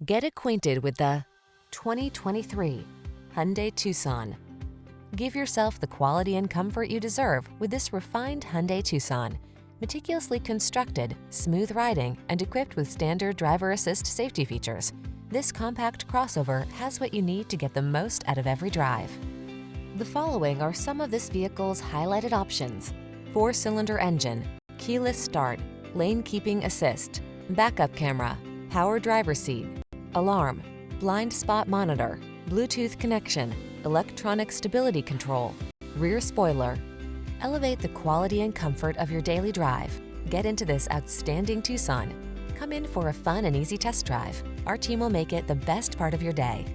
Get acquainted with the 2023 Hyundai Tucson. Give yourself the quality and comfort you deserve with this refined Hyundai Tucson. Meticulously constructed, smooth riding, and equipped with standard driver assist safety features, this compact crossover has what you need to get the most out of every drive. The following are some of this vehicle's highlighted options: 4-cylinder engine, keyless start, lane keeping assist, backup camera, power driver's seat, alarm, blind spot monitor, Bluetooth connection, electronic stability control, rear spoiler. Elevate the quality and comfort of your daily drive. Get into this outstanding Tucson. Come in for a fun and easy test drive. Our team will make it the best part of your day.